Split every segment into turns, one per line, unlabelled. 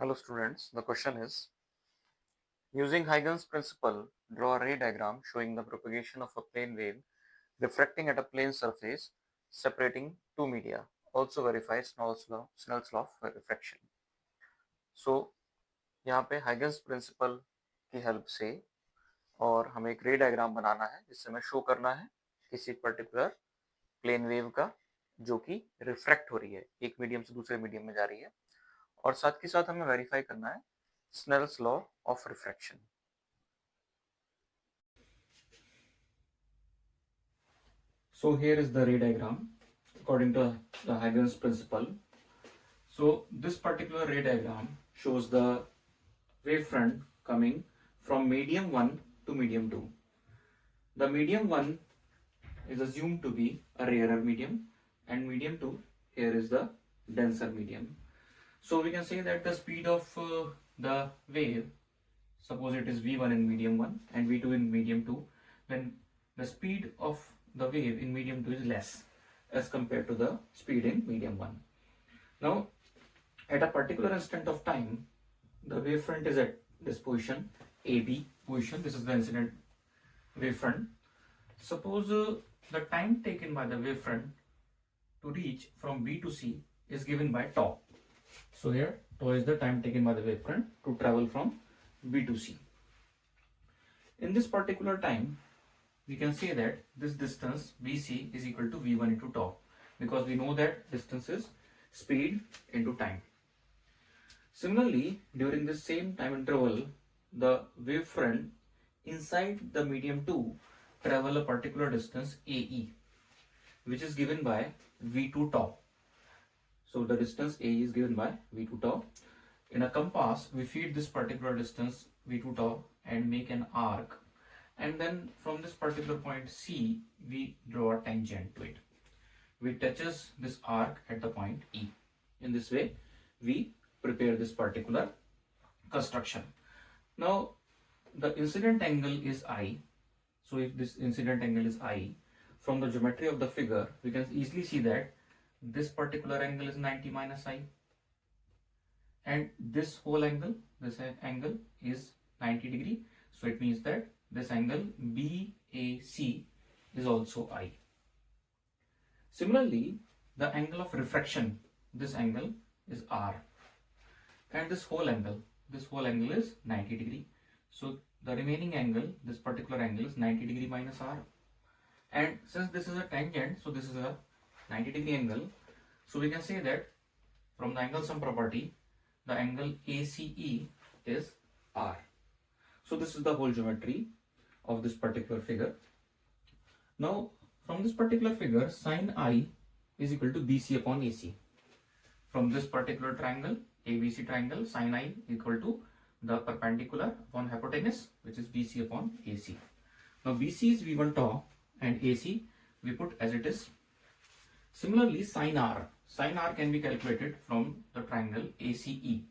Hello students, the question is, using Huygens principle, draw a ray diagram showing the propagation of a plane wave refracting at a plane surface separating two media. Also verify Snell's law of refraction. So यहाँ पे Huygens principle की help से और हमें एक रे diagram बनाना है जिससे हमें शो करना है किसी पर्टिकुलर प्लेन वेव का जो कि रिफ्रैक्ट हो रही है, एक मीडियम से दूसरे मीडियम में जा रही है, और साथ के साथ हमें वेरीफाई करना है Snell's law of refraction.
So here is the ray diagram according to the Huygens principle. So this particular ray diagram shows the wavefront coming from medium 1 to medium 2. The medium 1 is assumed to be a rarer medium, and medium 2 here is the denser medium. So we can say that the speed of the wave, suppose it is v1 in medium 1 and v2 in medium 2, then the speed of the wave in medium 2 is less as compared to the speed in medium 1. Now, at a particular instant of time, the wavefront is at this position, AB position. This is the incident wavefront. Suppose the time taken by the wavefront to reach from B to C is given by tau. So here, tau is the time taken by the wavefront to travel from B to C. In this particular time, we can say that this distance BC is equal to V1 into tau, because we know that distance is speed into time. Similarly, during this same time interval, the wavefront inside the medium 2 travel a particular distance AE, which is given by V2 tau. So the distance AE is given by V2 tau. In a compass, we feed this particular distance V2 tau and make an arc, and then from this particular point C, we draw a tangent to it, which touches this arc at the point E. In this way, we prepare this particular construction. Now, the incident angle is I. So if this incident angle is I, from the geometry of the figure, we can easily see that this particular angle is 90 minus I, and this whole angle, this angle is 90 degree. So it means that this angle BAC is also I. Similarly, the angle of refraction, this angle is R, and this whole angle is 90 degree. So the remaining angle, this particular angle, is 90 degree minus R. And since this is a tangent, so this is a 90 degree angle. So we can say that from the angle sum property, the angle ACE is R. So this is the whole geometry of this particular figure. Now, from this particular figure, sin I is equal to BC upon AC. From this particular triangle, ABC triangle, sin I equal to the perpendicular upon hypotenuse, which is BC upon AC. Now, BC is V1 tau and AC we put as it is. Similarly, sin R can be calculated from the triangle ACE.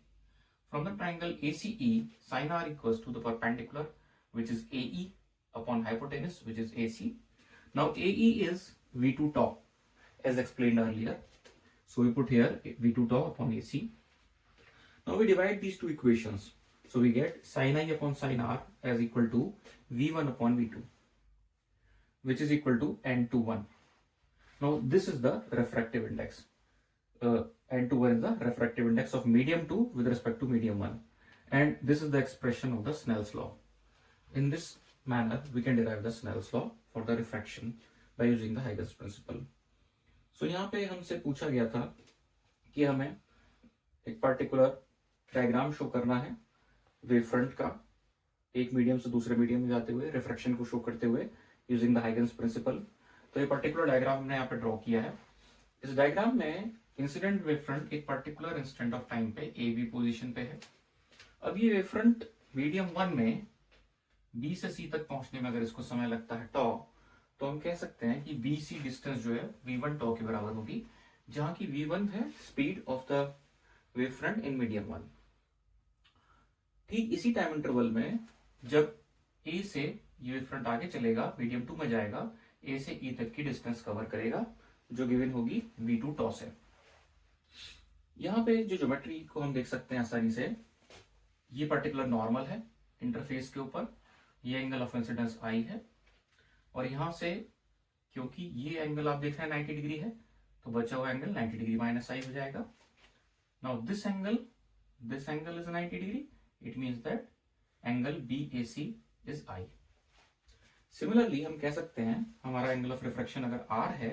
From the triangle ACE, sin R equals to the perpendicular, which is AE upon hypotenuse, which is AC. Now AE is V2 tau as explained earlier. So we put here V2 tau upon AC. Now we divide these two equations. So we get sin I upon sin R as equal to V1 upon V2, which is equal to N21. Now this is the refractive index. N21 is the refractive index of medium 2 with respect to medium 1. And this is the expression of the Snell's law. In this manner, we can derive the Snell's law for the refraction by using the Huygens principle. So यहाँ पे हमसे पूछा गया था कि हमें एक particular diagram show करना है वेव फ्रंट का, एक मीडियम से दूसरे मीडियम में जाते हुए रिफ्रैक्शन को शो करते हुए यूजिंग द हाइगन्स प्रिंसिपल. तो ये पर्टिकुलर डायग्राम हमने यहाँ पे ड्रॉ किया है. इस डायग्राम में इंसिडेंट वेव फ्रंट एक पर्टिकुलर इंस्टेंट ऑफ टाइम पे ए बी पोजिशन पे है. अब ये वेव फ्रंट मीडियम 1 में बी से सी तक पहुंचने में अगर इसको समय लगता है टॉ, तो हम कह सकते हैं कि बी सी डिस्टेंस जो है v1 टॉ के बराबर होगी, जहां की v1 है speed of the wave front in medium 1. ठीक इसी टाइम इंटरवल में जब ए से ये वेव फ्रंट आगे चलेगा, मीडियम 2 में जाएगा, ए से ई तक की डिस्टेंस कवर करेगा, जो गिवन होगी v2 टॉ से. यहाँ पे जो ज्योमेट्री को हम देख सकते हैं आसानी से, ये पर्टिकुलर नॉर्मल है इंटरफेस के ऊपर, ये एंगल ऑफ इंसिडेंस आई है, और यहाँ से क्योंकि ये एंगल आप देख रहे हैं 90 डिग्री है, तो बचा हुआ एंगल 90 डिग्री माइनस आई हो जाएगा. Now this angle is 90 degree, it means that angle BAC is I. Similarly हम कह सकते हैं हमारा एंगल ऑफ रिफ्रैक्शन अगर R है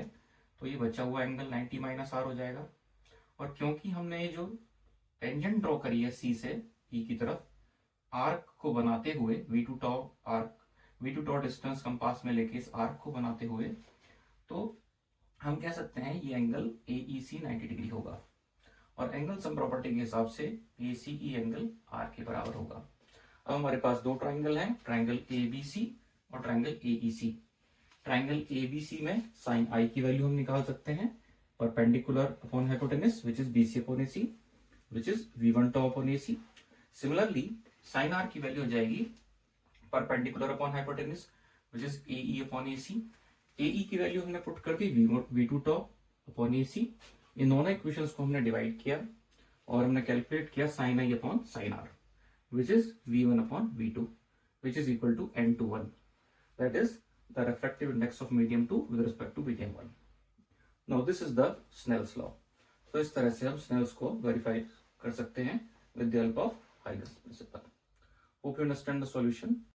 तो ये बचा हुआ एंगल 90 माइनस R हो जाएगा. और क्योंकि हमने ये जो टेंजेंट ड्रॉ करी है C से E की तरफ, आर्क को बनाते हुए V2 टॉ डिस्टेंस कंपास में लेके इस आर्क को बनाते हुए, तो हम कह सकते हैं ये एंगल AEC 90 डिग्री होगा. और एंगल सम प्रॉपर्टी के हिसाब से ACE एंगल R के बराबर होगा. अब हमारे पास दो ट्राइंगल हैं, ट्राइंगल ABC और ट्राइंगल AEC. ट्राइंगल ABC में साइन I की वैल्यू हम निकाल सकते हैं, perpendicular upon hypotenuse which is BC upon AC, which is V1 t upon AC. Similarly sine R की वैल्यू हो जाएगी perpendicular upon hypotenuse which is AE upon AC. AE की वैल्यू हमने पुट कर दी V2 टॉ अपॉन AC. इन दोनों equations को हमने डिवाइड किया और हमने कैलकुलेट किया sine I upon sine R, which is V1 upon V2, which is equal to n to 1. That is the refractive index of medium 2 with respect to medium 1. Now this is the Snell's law. तो इस तरह से हम Snell's को verify कर सकते हैं with the help of Huygens principle. Hope you understand the solution.